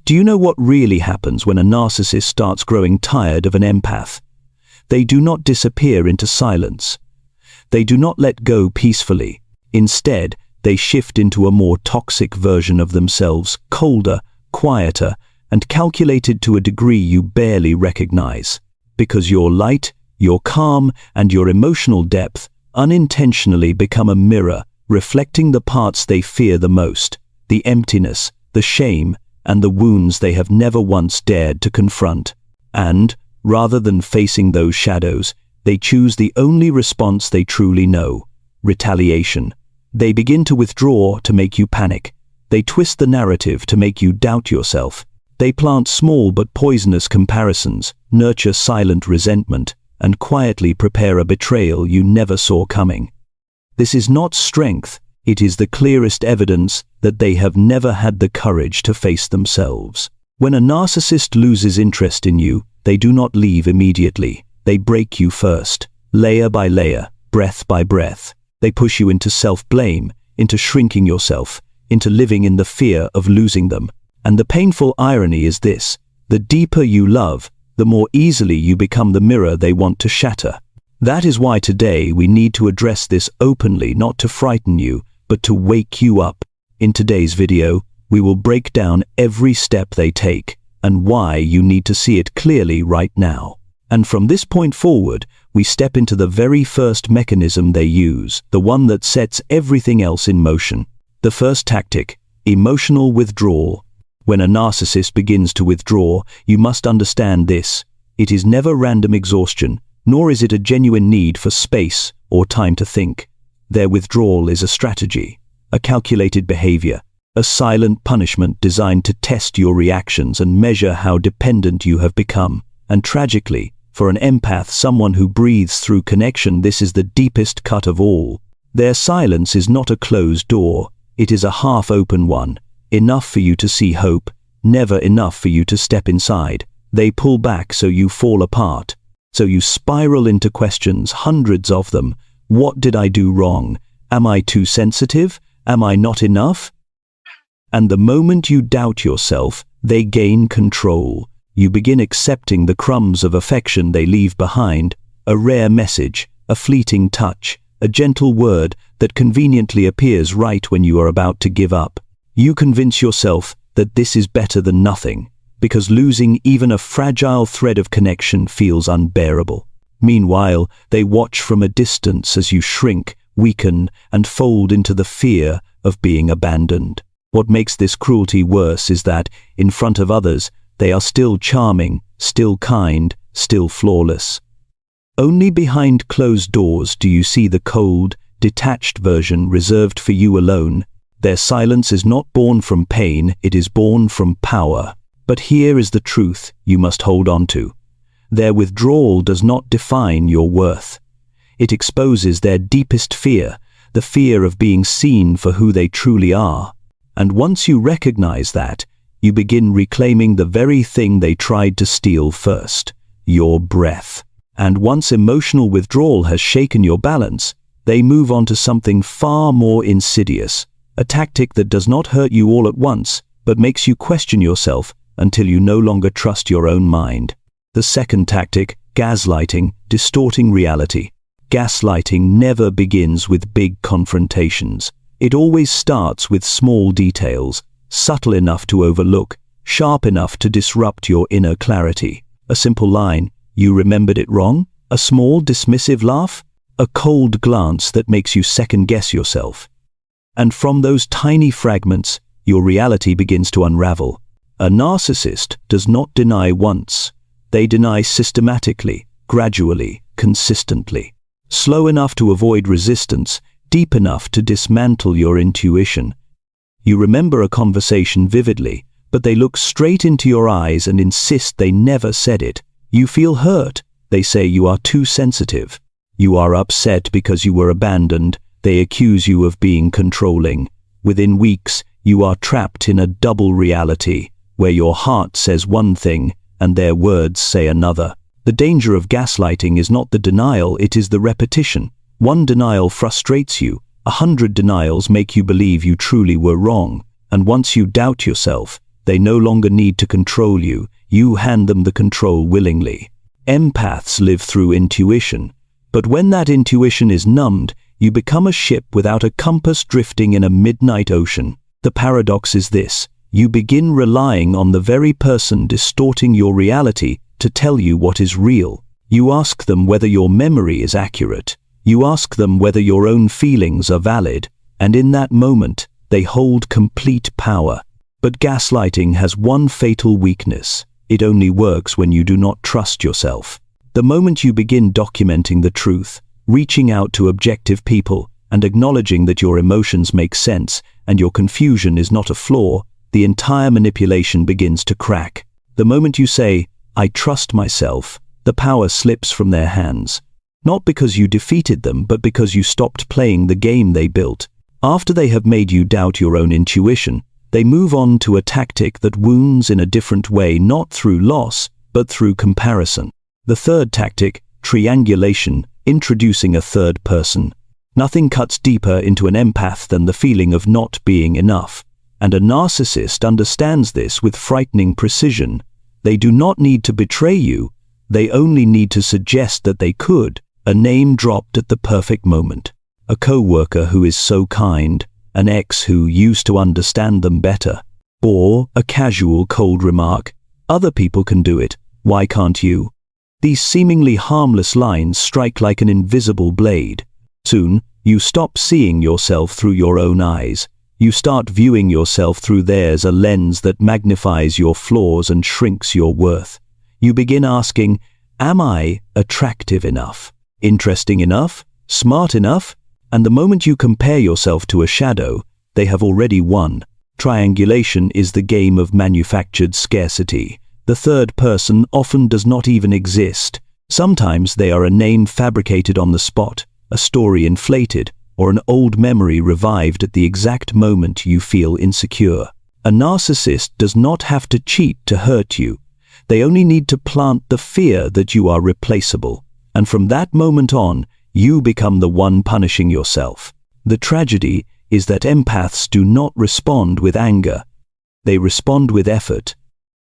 Do you know what really happens when a narcissist starts growing tired of an empath? They do not disappear into silence. They do not let go peacefully. Instead, they shift into a more toxic version of themselves, colder, quieter, and calculated to a degree you barely recognize. Because your light, your calm, and your emotional depth unintentionally become a mirror, reflecting the parts they fear the most, the emptiness, the shame, and the wounds they have never once dared to confront. And, rather than facing those shadows, they choose the only response they truly know: retaliation. They begin to withdraw to make you panic. They twist the narrative to make you doubt yourself. They plant small but poisonous comparisons, nurture silent resentment, and quietly prepare a betrayal you never saw coming. This is not strength, it is the clearest evidence that they have never had the courage to face themselves. When a narcissist loses interest in you, they do not leave immediately. They break you first, layer by layer, breath by breath. They push you into self-blame, into shrinking yourself, into living in the fear of losing them. And the painful irony is this: the deeper you love, the more easily you become the mirror they want to shatter. That is why today we need to address this openly, not to frighten you, but to wake you up. In today's video, we will break down every step they take, and why you need to see it clearly right now. And from this point forward, we step into the very first mechanism they use, the one that sets everything else in motion. The first tactic: emotional withdrawal. When a narcissist begins to withdraw, you must understand this: it is never random exhaustion, nor is it a genuine need for space or time to think. Their withdrawal is a strategy, a calculated behavior, a silent punishment designed to test your reactions and measure how dependent you have become. And tragically, for an empath, someone who breathes through connection, this is the deepest cut of all. Their silence is not a closed door, it is a half-open one, enough for you to see hope, never enough for you to step inside. They pull back so you fall apart, so you spiral into questions, hundreds of them. What did I do wrong? Am I too sensitive? Am I not enough? And the moment you doubt yourself, they gain control. You begin accepting the crumbs of affection they leave behind, a rare message, a fleeting touch, a gentle word that conveniently appears right when you are about to give up. You convince yourself that this is better than nothing, because losing even a fragile thread of connection feels unbearable. Meanwhile, they watch from a distance as you shrink, weaken, and fold into the fear of being abandoned. What makes this cruelty worse is that, in front of others, they are still charming, still kind, still flawless. Only behind closed doors do you see the cold, detached version reserved for you alone. Their silence is not born from pain, it is born from power. But here is the truth you must hold on to. Their withdrawal does not define your worth. It exposes their deepest fear, the fear of being seen for who they truly are. And once you recognize that, you begin reclaiming the very thing they tried to steal first: your breath. And once emotional withdrawal has shaken your balance, they move on to something far more insidious, a tactic that does not hurt you all at once, but makes you question yourself until you no longer trust your own mind. The second tactic: gaslighting, distorting reality. Gaslighting never begins with big confrontations. It always starts with small details, subtle enough to overlook, sharp enough to disrupt your inner clarity. A simple line: "You remembered it wrong?" A small dismissive laugh? A cold glance that makes you second-guess yourself. And from those tiny fragments, your reality begins to unravel. A narcissist does not deny once. They deny systematically, gradually, consistently. Slow enough to avoid resistance, deep enough to dismantle your intuition. You remember a conversation vividly, but they look straight into your eyes and insist they never said it. You feel hurt. They say you are too sensitive. You are upset because you were abandoned. They accuse you of being controlling. Within weeks, you are trapped in a double reality, where your heart says one thing and their words say another. The danger of gaslighting is not the denial, it is the repetition. One denial frustrates you, 100 denials make you believe you truly were wrong, and once you doubt yourself, They no longer need to control you. You hand them the control willingly. Empaths live through intuition, but when that intuition is numbed, you become a ship without a compass drifting in a midnight ocean. The paradox is this: you begin relying on the very person distorting your reality to tell you what is real. You ask them whether your memory is accurate. You ask them whether your own feelings are valid, and in that moment, they hold complete power. But gaslighting has one fatal weakness. It only works when you do not trust yourself. The moment you begin documenting the truth, reaching out to objective people, and acknowledging that your emotions make sense and your confusion is not a flaw, the entire manipulation begins to crack. The moment you say, "I trust myself," the power slips from their hands. Not because you defeated them, but because you stopped playing the game they built. After they have made you doubt your own intuition, they move on to a tactic that wounds in a different way, not through loss, but through comparison. The third tactic, triangulation, introducing a third person. Nothing cuts deeper into an empath than the feeling of not being enough. And a narcissist understands this with frightening precision. They do not need to betray you, they only need to suggest that they could, a name dropped at the perfect moment. A co-worker who is so kind, an ex who used to understand them better, or a casual cold remark, "Other people can do it, why can't you?" These seemingly harmless lines strike like an invisible blade. Soon, you stop seeing yourself through your own eyes. You start viewing yourself through theirs, a lens that magnifies your flaws and shrinks your worth. You begin asking, am I attractive enough? Interesting enough? Smart enough? And the moment you compare yourself to a shadow, they have already won. Triangulation is the game of manufactured scarcity. The third person often does not even exist. Sometimes they are a name fabricated on the spot, a story inflated, or an old memory revived at the exact moment you feel insecure. A narcissist does not have to cheat to hurt you. They only need to plant the fear that you are replaceable. And from that moment on, you become the one punishing yourself. The tragedy is that empaths do not respond with anger. They respond with effort.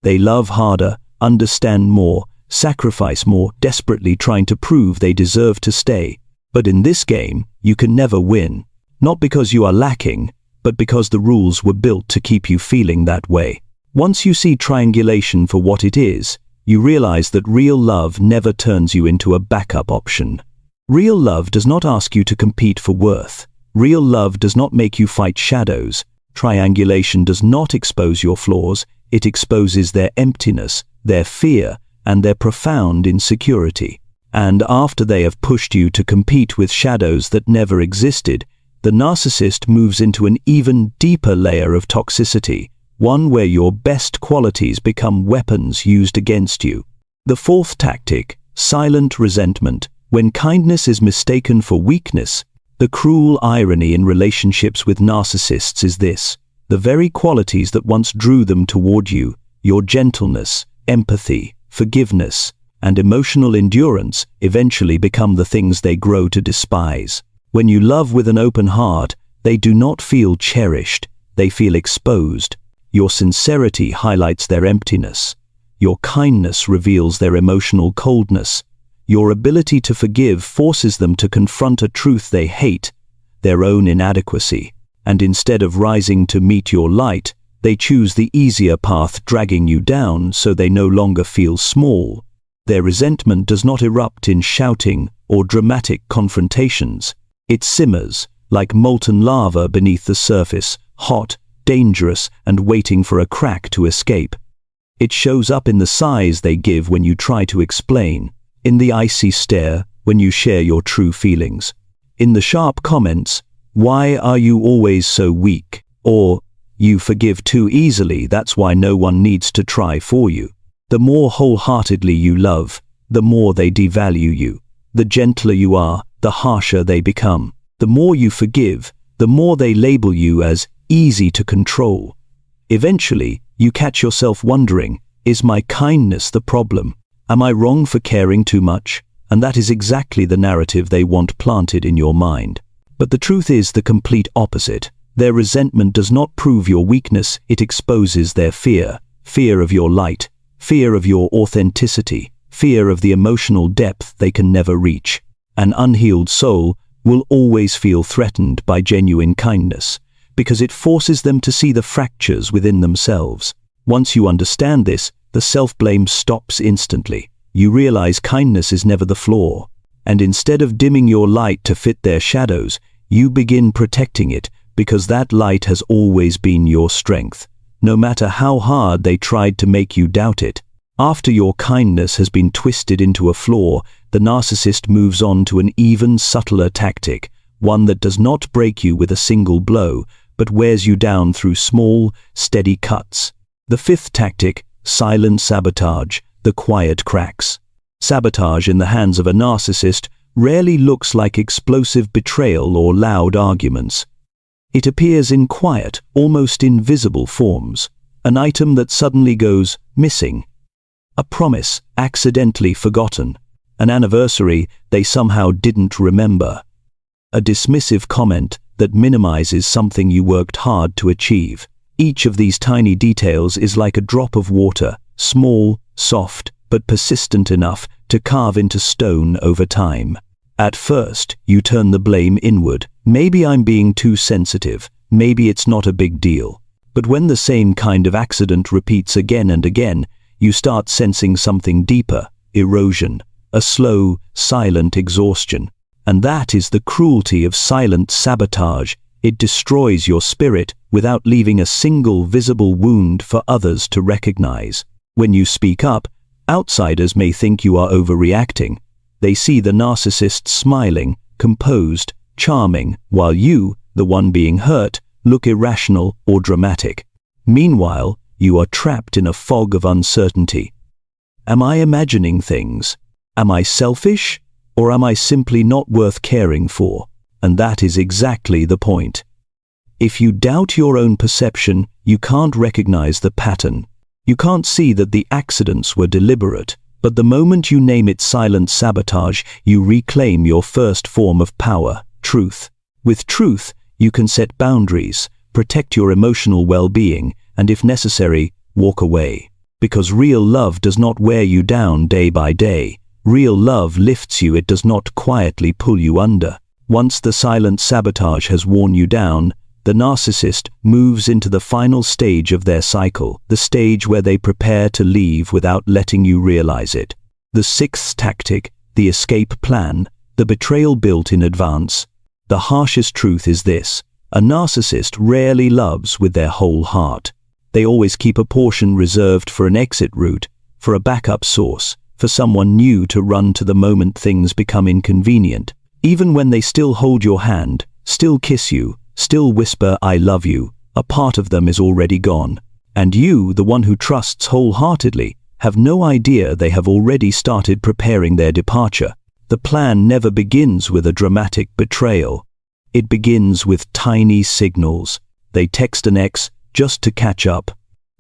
They love harder, understand more, sacrifice more, desperately trying to prove they deserve to stay. But in this game, you can never win. Not because you are lacking, but because the rules were built to keep you feeling that way. Once you see triangulation for what it is, you realize that real love never turns you into a backup option. Real love does not ask you to compete for worth. Real love does not make you fight shadows. Triangulation does not expose your flaws, it exposes their emptiness, their fear, and their profound insecurity. And after they have pushed you to compete with shadows that never existed, the narcissist moves into an even deeper layer of toxicity, one where your best qualities become weapons used against you. The fourth tactic, silent resentment. When kindness is mistaken for weakness, the cruel irony in relationships with narcissists is this: the very qualities that once drew them toward you, your gentleness, empathy, forgiveness, and emotional endurance, eventually become the things they grow to despise. When you love with an open heart, they do not feel cherished, they feel exposed. Your sincerity highlights their emptiness. Your kindness reveals their emotional coldness. Your ability to forgive forces them to confront a truth they hate, their own inadequacy. And instead of rising to meet your light, they choose the easier path, dragging you down so they no longer feel small. Their resentment does not erupt in shouting or dramatic confrontations. It simmers like molten lava beneath the surface, hot, dangerous, and waiting for a crack to escape. It shows up in the sighs they give when you try to explain, in the icy stare when you share your true feelings, in the sharp comments, "Why are you always so weak?" or "You forgive too easily, that's why no one needs to try for you." The more wholeheartedly you love, the more they devalue you. The gentler you are, the harsher they become. The more you forgive, the more they label you as easy to control. Eventually, you catch yourself wondering, is my kindness the problem? Am I wrong for caring too much? And that is exactly the narrative they want planted in your mind. But the truth is the complete opposite. Their resentment does not prove your weakness, it exposes their fear. Fear of your light, fear of your authenticity, fear of the emotional depth they can never reach. An unhealed soul will always feel threatened by genuine kindness, because it forces them to see the fractures within themselves. Once you understand this, the self-blame stops instantly. You realize kindness is never the flaw, and instead of dimming your light to fit their shadows, you begin protecting it, because that light has always been your strength, no matter how hard they tried to make you doubt it. After your kindness has been twisted into a flaw, the narcissist moves on to an even subtler tactic, one that does not break you with a single blow, but wears you down through small, steady cuts. The fifth tactic, silent sabotage, the quiet cracks. Sabotage in the hands of a narcissist rarely looks like explosive betrayal or loud arguments. It appears in quiet, almost invisible forms. An item that suddenly goes missing. A promise accidentally forgotten. An anniversary they somehow didn't remember. A dismissive comment that minimizes something you worked hard to achieve. Each of these tiny details is like a drop of water, small, soft, but persistent enough to carve into stone over time. At first, you turn the blame inward. Maybe I'm being too sensitive. Maybe it's not a big deal. But when the same kind of accident repeats again and again, you start sensing something deeper, erosion, a slow, silent exhaustion. And that is the cruelty of silent sabotage. It destroys your spirit without leaving a single visible wound for others to recognize. When you speak up, outsiders may think you are overreacting. They see the narcissist smiling, composed, charming, while you, the one being hurt, look irrational or dramatic. Meanwhile, you are trapped in a fog of uncertainty. Am I imagining things? Am I selfish? Or am I simply not worth caring for? And that is exactly the point. If you doubt your own perception, you can't recognize the pattern. You can't see that the accidents were deliberate. But the moment you name it silent sabotage, you reclaim your first form of power, truth. With truth, you can set boundaries, protect your emotional well-being, and if necessary, walk away. Because real love does not wear you down day by day. Real love lifts you, it does not quietly pull you under. Once the silent sabotage has worn you down, the narcissist moves into the final stage of their cycle, the stage where they prepare to leave without letting you realize it. The sixth tactic, the escape plan, the betrayal built in advance. The harshest truth is this: a narcissist rarely loves with their whole heart. They always keep a portion reserved for an exit route, for a backup source, for someone new to run to the moment things become inconvenient. Even when they still hold your hand, still kiss you, still whisper "I love you," a part of them is already gone. And you, the one who trusts wholeheartedly, have no idea they have already started preparing their departure. The plan never begins with a dramatic betrayal. It begins with tiny signals. They text an ex just to catch up.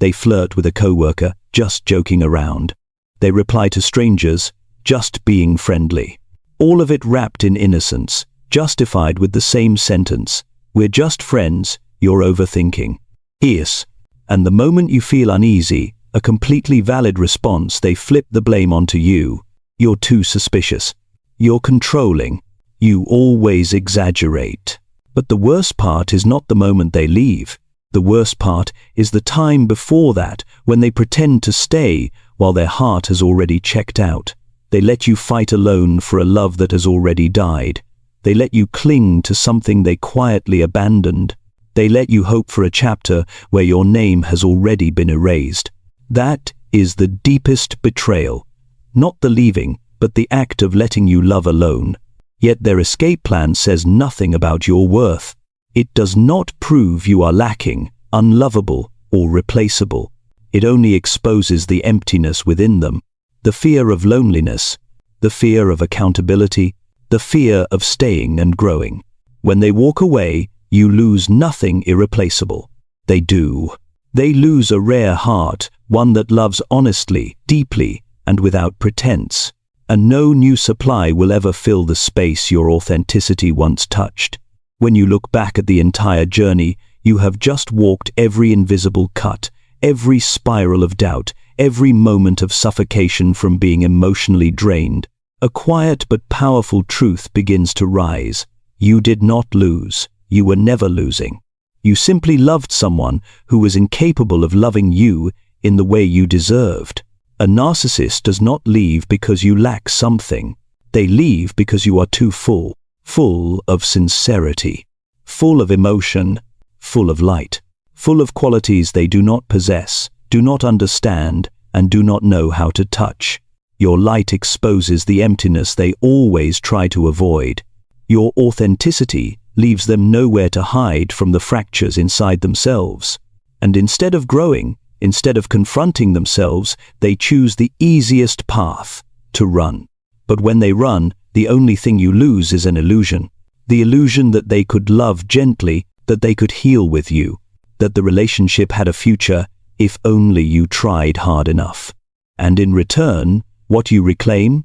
They flirt with a coworker, just joking around. They reply to strangers, just being friendly. All of it wrapped in innocence, justified with the same sentence: "We're just friends, you're overthinking." Yes, and the moment you feel uneasy, a completely valid response, they flip the blame onto you. You're too suspicious. You're controlling. You always exaggerate. But the worst part is not the moment they leave. The worst part is the time before that, when they pretend to stay while their heart has already checked out. They let you fight alone for a love that has already died. They let you cling to something they quietly abandoned. They let you hope for a chapter where your name has already been erased. That is the deepest betrayal. Not the leaving, but the act of letting you love alone. Yet their escape plan says nothing about your worth. It does not prove you are lacking, unlovable, or replaceable. It only exposes the emptiness within them. The fear of loneliness, the fear of accountability, the fear of staying and growing. When they walk away, you lose nothing irreplaceable. They do. They lose a rare heart, one that loves honestly, deeply, and without pretense. And no new supply will ever fill the space your authenticity once touched. When you look back at the entire journey, you have just walked every invisible cut, every spiral of doubt, every moment of suffocation from being emotionally drained. A quiet but powerful truth begins to rise. You did not lose. You were never losing. You simply loved someone who was incapable of loving you in the way you deserved. A narcissist does not leave because you lack something. They leave because you are too full. Full of sincerity. Full of emotion. Full of light. Full of qualities they do not possess, do not understand, and do not know how to touch. Your light exposes the emptiness they always try to avoid. Your authenticity leaves them nowhere to hide from the fractures inside themselves. And instead of growing, instead of confronting themselves, they choose the easiest path, to run. But when they run, the only thing you lose is an illusion. The illusion that they could love gently, that they could heal with you, that the relationship had a future if only you tried hard enough. And in return, what you reclaim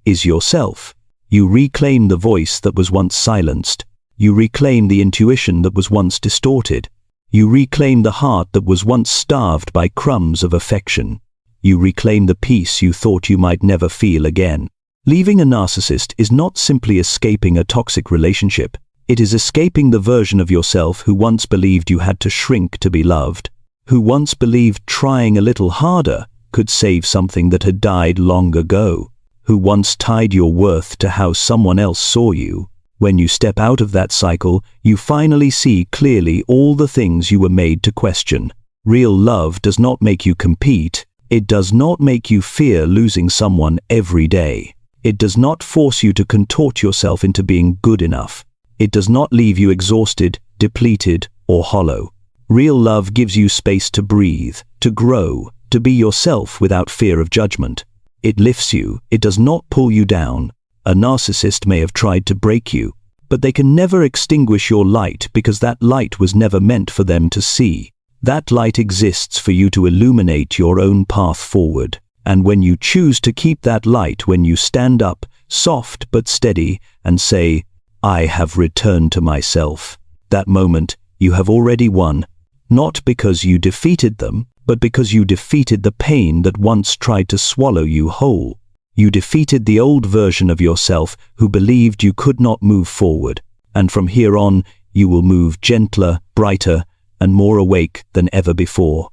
is yourself. You reclaim the voice that was once silenced. You reclaim the intuition that was once distorted. You reclaim the heart that was once starved by crumbs of affection. You reclaim the peace you thought you might never feel again. Leaving a narcissist is not simply escaping a toxic relationship. It is escaping the version of yourself who once believed you had to shrink to be loved, who once believed trying a little harder could save something that had died long ago, who once tied your worth to how someone else saw you. When you step out of that cycle, you finally see clearly all the things you were made to question. Real love does not make you compete. It does not make you fear losing someone every day. It does not force you to contort yourself into being good enough. It does not leave you exhausted, depleted, or hollow. Real love gives you space to breathe, to grow, to be yourself without fear of judgment. It lifts you, it does not pull you down. A narcissist may have tried to break you, but they can never extinguish your light because that light was never meant for them to see. That light exists for you to illuminate your own path forward. And when you choose to keep that light, when you stand up, soft but steady, and say, "I have returned to myself," that moment you have already won, not because you defeated them, but because you defeated the pain that once tried to swallow you whole. You defeated the old version of yourself who believed you could not move forward, and from here on, you will move gentler, brighter, and more awake than ever before.